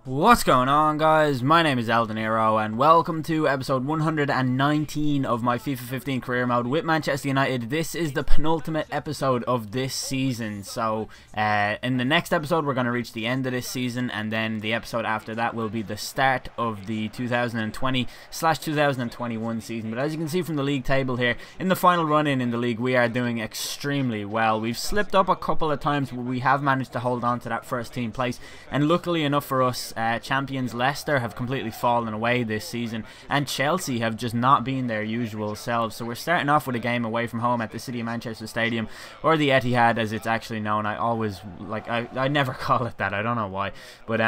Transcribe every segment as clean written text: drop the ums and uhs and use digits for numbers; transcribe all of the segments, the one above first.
What's going on, guys? My name is Eldeniro and welcome to episode 119 of my FIFA 15 career mode with Manchester United. This is the penultimate episode of this season, so in the next episode we're going to reach the end of this season, and then the episode after that will be the start of the 2020/2021 season. But as you can see from the league table here, in the final run-in in the league we are doing extremely well. We've slipped up a couple of times, but we have managed to hold on to that first team place, and luckily enough for us, champions Leicester have completely fallen away this season, and Chelsea have just not been their usual selves. So we're starting off with a game away from home at the City of Manchester Stadium, or the Etihad as it's actually known. I never call it that, I don't know why, but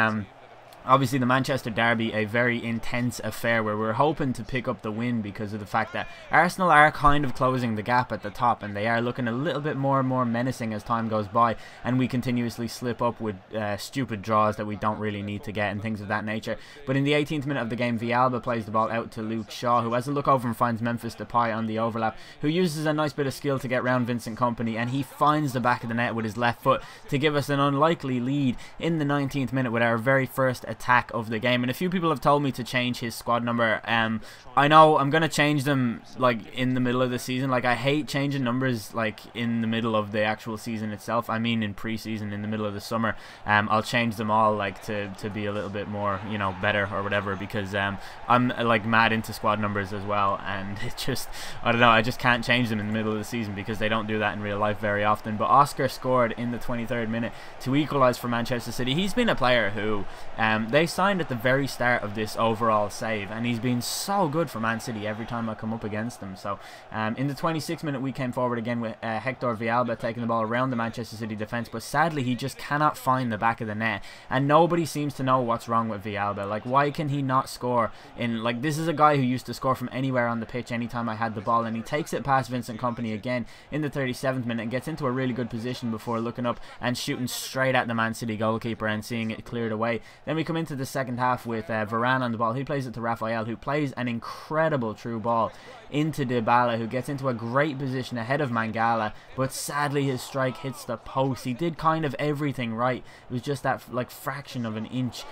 obviously the Manchester derby, a very intense affair where we're hoping to pick up the win because of the fact that Arsenal are kind of closing the gap at the top, and they are looking a little bit more and more menacing as time goes by, and we continuously slip up with stupid draws that we don't really need to get and things of that nature. But in the 18th minute of the game, Villalba plays the ball out to Luke Shaw, who has a look over and finds Memphis Depay on the overlap, who uses a nice bit of skill to get round Vincent Kompany, and he finds the back of the net with his left foot to give us an unlikely lead in the 19th minute with our very first attack of the game. And a few people have told me to change his squad number. I know I'm gonna change them like in the middle of the season. Like, I hate changing numbers like in the middle of the actual season itself. I mean in pre-season, in the middle of the summer. I'll change them all like to be a little bit more, you know, better or whatever, because I'm like mad into squad numbers as well, and it just, I don't know, I just can't change them in the middle of the season because they don't do that in real life very often. But Oscar scored in the 23rd minute to equalise for Manchester City. He's been a player who they signed at the very start of this overall save, and he's been so good for Man City every time I come up against them. So in the 26th minute we came forward again with Hector Villalba taking the ball around the Manchester City defence, but sadly he just cannot find the back of the net, and nobody seems to know what's wrong with Villalba. Like, why can he not score in, like, this is a guy who used to score from anywhere on the pitch anytime I had the ball, and he takes it past Vincent Kompany again in the 37th minute and gets into a really good position before looking up and shooting straight at the Man City goalkeeper and seeing it cleared away. Then we come into the second half with Varane on the ball. He plays it to Raphael, who plays an incredible through ball into Dybala, who gets into a great position ahead of Mangala, but sadly his strike hits the post. He did kind of everything right. It was just that like fraction of an inch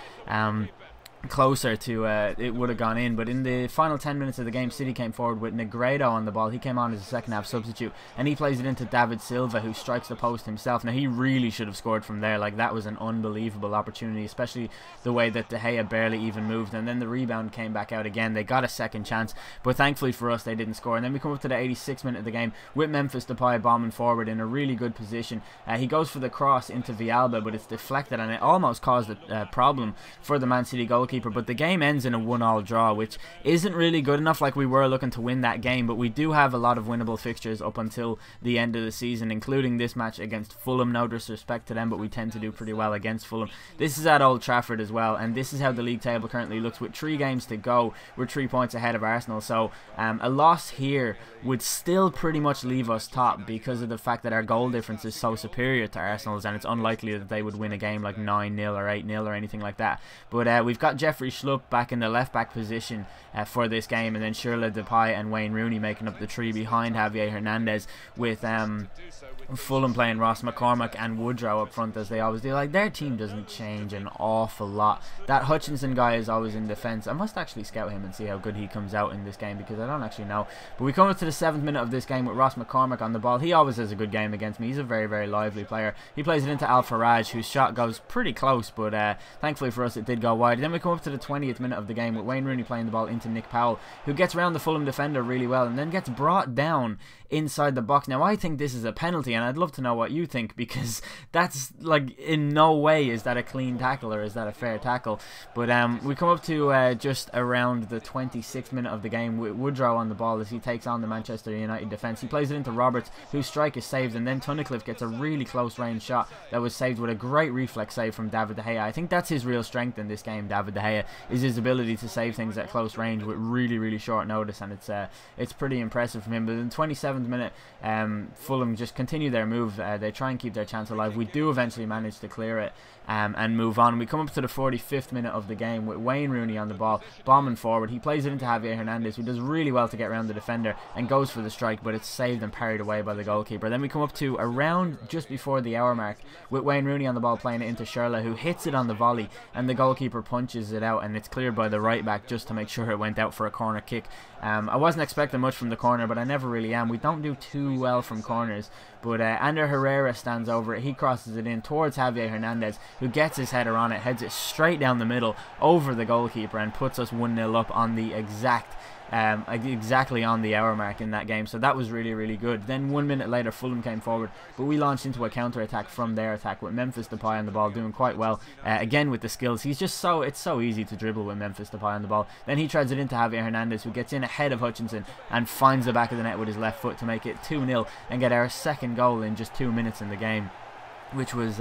closer to it would have gone in. But in the final 10 minutes of the game, City came forward with Negredo on the ball. He came on as a second half substitute, and he plays it into David Silva, who strikes the post himself. Now, he really should have scored from there. Like, that was an unbelievable opportunity, especially the way that De Gea barely even moved, and then the rebound came back out again. They got a second chance, but thankfully for us they didn't score. And then we come up to the 86th minute of the game with Memphis Depay bombing forward in a really good position. He goes for the cross into Villalba, but it's deflected, and it almost caused a problem for the Man City goalkeeper. But the game ends in a 1-1 draw, which isn't really good enough. Like, we were looking to win that game, but we do have a lot of winnable fixtures up until the end of the season, including this match against Fulham. No disrespect to them, but we tend to do pretty well against Fulham. This is at Old Trafford as well, and this is how the league table currently looks. With 3 games to go, we're 3 points ahead of Arsenal, so a loss here would still pretty much leave us top because of the fact that our goal difference is so superior to Arsenal's, and it's unlikely that they would win a game like 9-0 or 8-0 or anything like that. But we've got Jeffrey Schlupp back in the left back position for this game, and then Shirley Depay and Wayne Rooney making up the 3 behind Javier Hernandez, with Fulham playing Ross McCormack and Woodrow up front as they always do. Like, their team doesn't change an awful lot. That Hutchinson guy is always in defence. I must actually scout him and see how good he comes out in this game, because I don't actually know. But we come up to the 7th minute of this game with Ross McCormack on the ball. He always has a good game against me. He's a very, very lively player. He plays it into Al Faraj, whose shot goes pretty close, but thankfully for us it did go wide. Then we come up to the 20th minute of the game with Wayne Rooney playing the ball into Nick Powell, who gets around the Fulham defender really well and then gets brought down inside the box. Now, I think this is a penalty, and I'd love to know what you think, because that's, like, in no way is that a clean tackle or is that a fair tackle. But we come up to just around the 26th minute of the game with Woodrow on the ball as he takes on the Manchester United defence. He plays it into Roberts, whose strike is saved, and then Tunnicliffe gets a really close range shot that was saved with a great reflex save from David De Gea. I think that's his real strength in this game, David De Gea, is his ability to save things at close range with really, really short notice, and it's pretty impressive from him. But in the 27th minute, Fulham just continue their move. They try and keep their chance alive. We do eventually manage to clear it, and move on. We come up to the 45th minute of the game with Wayne Rooney on the ball, bombing forward. He plays it into Javier Hernandez, who does really well to get around the defender and goes for the strike, but it's saved and parried away by the goalkeeper. Then we come up to around just before the hour mark with Wayne Rooney on the ball, playing it into Schürrle, who hits it on the volley, and the goalkeeper punches it out, and it's cleared by the right back just to make sure it went out for a corner kick. I wasn't expecting much from the corner, but I never really am. We don't do too well from corners, but Ander Herrera stands over it. He crosses it in towards Javier Hernandez, who gets his header on it, heads it straight down the middle over the goalkeeper, and puts us 1-0 up on the exactly on the hour mark in that game. So that was really, really good. Then 1 minute later, Fulham came forward, but we launched into a counter-attack from their attack with Memphis Depay on the ball, doing quite well, again with the skills. He's just it's so easy to dribble with Memphis Depay on the ball. Then he treads it into Javier Hernandez, who gets in ahead of Hutchinson and finds the back of the net with his left foot to make it 2-0 and get our second goal in just 2 minutes in the game, which was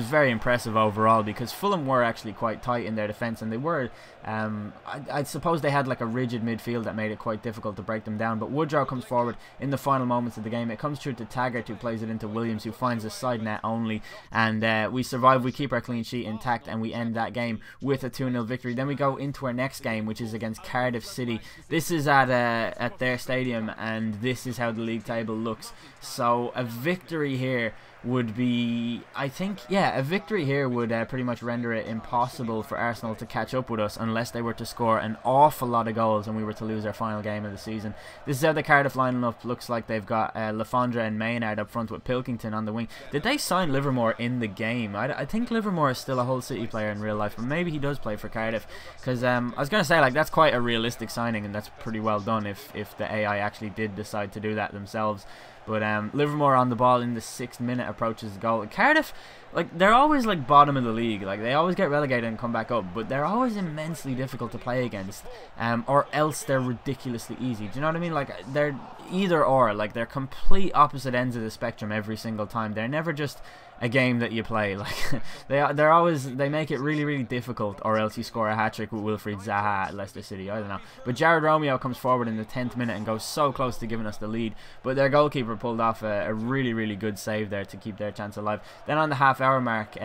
very impressive overall, because Fulham were actually quite tight in their defence, and they were I suppose they had like a rigid midfield that made it quite difficult to break them down. But Woodrow comes forward in the final moments of the game. It comes through to Taggart, who plays it into Williams, who finds a side net only, and we survive. We keep our clean sheet intact, and we end that game with a 2-0 victory. Then we go into our next game, which is against Cardiff City. This is at their stadium, and this is how the league table looks. So a victory here would be, I think, a victory here would pretty much render it impossible for Arsenal to catch up with us unless they were to score an awful lot of goals and we were to lose our final game of the season. This is how the Cardiff lineup looks like. They've got Lafondra and Maynard up front with Pilkington on the wing. Did they sign Livermore in the game? I think Livermore is still a Hull City player in real life, but maybe he does play for Cardiff, because I was going to say, like, that's quite a realistic signing, and that's pretty well done if the AI actually did decide to do that themselves. But Livermore on the ball in the 6th minute approaches the goal. Cardiff, like, they're always like bottom of the league. Like, they always get relegated and come back up, but they're always immensely difficult to play against, or else they're ridiculously easy. Do you know what I mean? Like, they're either or. Like, they're complete opposite ends of the spectrum every single time. They're never just a game that you play. Like, they make it really, really difficult, or else you score a hat-trick with Wilfried Zaha at Leicester City. I don't know. But Jared Romeo comes forward in the 10th minute and goes so close to giving us the lead, but their goalkeeper pulled off a really, really good save there to keep their chance alive. Then on the half-hour mark,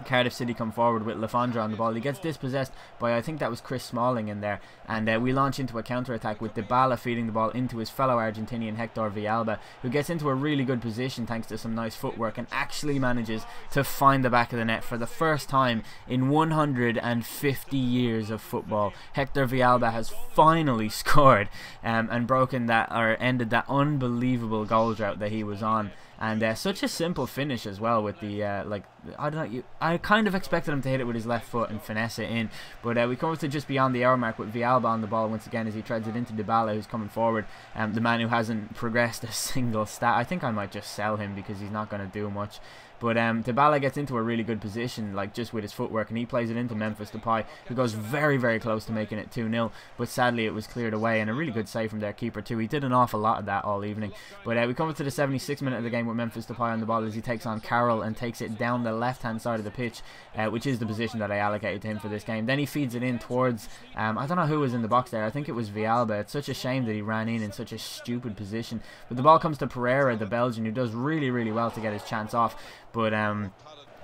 Cardiff City come forward with Lafondra on the ball. He gets dispossessed by, I think that was Chris Smalling in there, and we launch into a counter-attack with Dybala feeding the ball into his fellow Argentinian Hector Villalba, who gets into a really good position thanks to some nice footwork and actually manages to find the back of the net for the first time in 150 years of football. Hector Villalba has finally scored and broken that, or ended that unbelievable goal drought that he was on. And such a simple finish as well with the, like, I don't know, I kind of expected him to hit it with his left foot and finesse it in. But we come up to just beyond the hour mark with Villalba on the ball once again as he treads it into Dybala, who's coming forward. The man who hasn't progressed a single stat. I think I might just sell him because he's not going to do much. But Dybala gets into a really good position, like, just with his footwork, and he plays it into Memphis Depay, who goes very, very close to making it 2-0, but sadly it was cleared away, and a really good save from their keeper too. He did an awful lot of that all evening. But we come up to the 76th minute of the game with Memphis Depay on the ball as he takes on Carroll and takes it down the left-hand side of the pitch, which is the position that I allocated to him for this game. Then he feeds it in towards, I don't know who was in the box there. I think it was Villalba. It's such a shame that he ran in such a stupid position. But the ball comes to Pereira, the Belgian, who does really, really well to get his chance off. But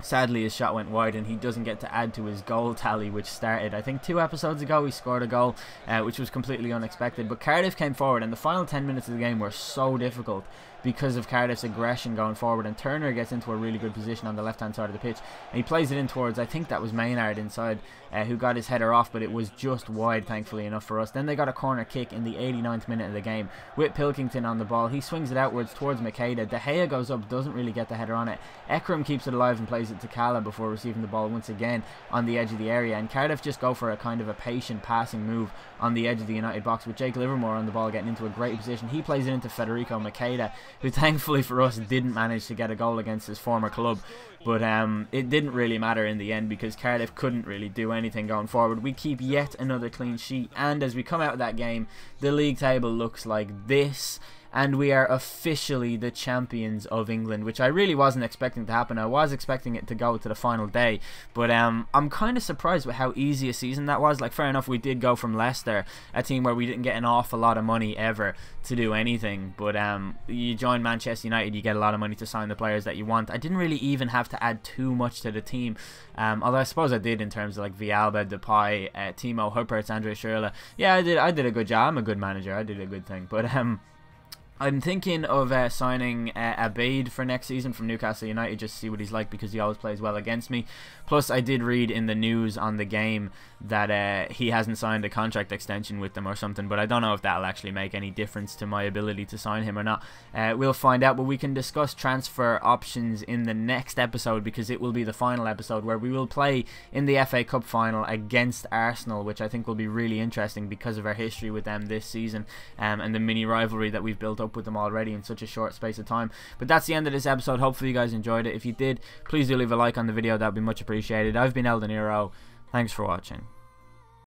sadly his shot went wide and he doesn't get to add to his goal tally, which started, I think, 2 episodes ago. He scored a goal, which was completely unexpected. But Cardiff came forward, and the final 10 minutes of the game were so difficult because of Cardiff's aggression going forward, and Turner gets into a really good position on the left hand side of the pitch, and he plays it in towards, I think that was Maynard inside, who got his header off, but it was just wide, thankfully enough for us. Then they got a corner kick in the 89th minute of the game with Pilkington on the ball. He swings it outwards towards Makeda. De Gea goes up, doesn't really get the header on it. Ekram keeps it alive and plays it to Kala before receiving the ball once again on the edge of the area, and Cardiff just go for a kind of a patient passing move on the edge of the United box with Jake Livermore on the ball, getting into a great position. He plays it into Federico Makeda, who thankfully for us didn't manage to get a goal against his former club. But it didn't really matter in the end because Cardiff couldn't really do anything going forward. We keep yet another clean sheet, and as we come out of that game, the league table looks like this. and we are officially the champions of England, which I really wasn't expecting to happen. I was expecting it to go to the final day, but I'm kind of surprised with how easy a season that was. Like, fair enough, we did go from Leicester, a team where we didn't get an awful lot of money ever to do anything, but you join Manchester United, you get a lot of money to sign the players that you want. I didn't really even have to add too much to the team, although I suppose I did in terms of like Villalba, Depay, Timo Huppertz, Andre Schürrle. Yeah, I did a good job. I'm a good manager. I did a good thing, but I'm thinking of signing Abeid for next season from Newcastle United, just to see what he's like, because he always plays well against me. Plus, I did read in the news on the game that he hasn't signed a contract extension with them or something, but I don't know if that'll actually make any difference to my ability to sign him or not. We'll find out, but we can discuss transfer options in the next episode, because it will be the final episode where we will play in the FA Cup final against Arsenal, which I think will be really interesting because of our history with them this season, and the mini rivalry that we've built up with them already in such a short space of time. But that's the end of this episode. Hopefully you guys enjoyed it. If you did, please do leave a like on the video. That would be much appreciated. I've been El Dinero. Thanks for watching.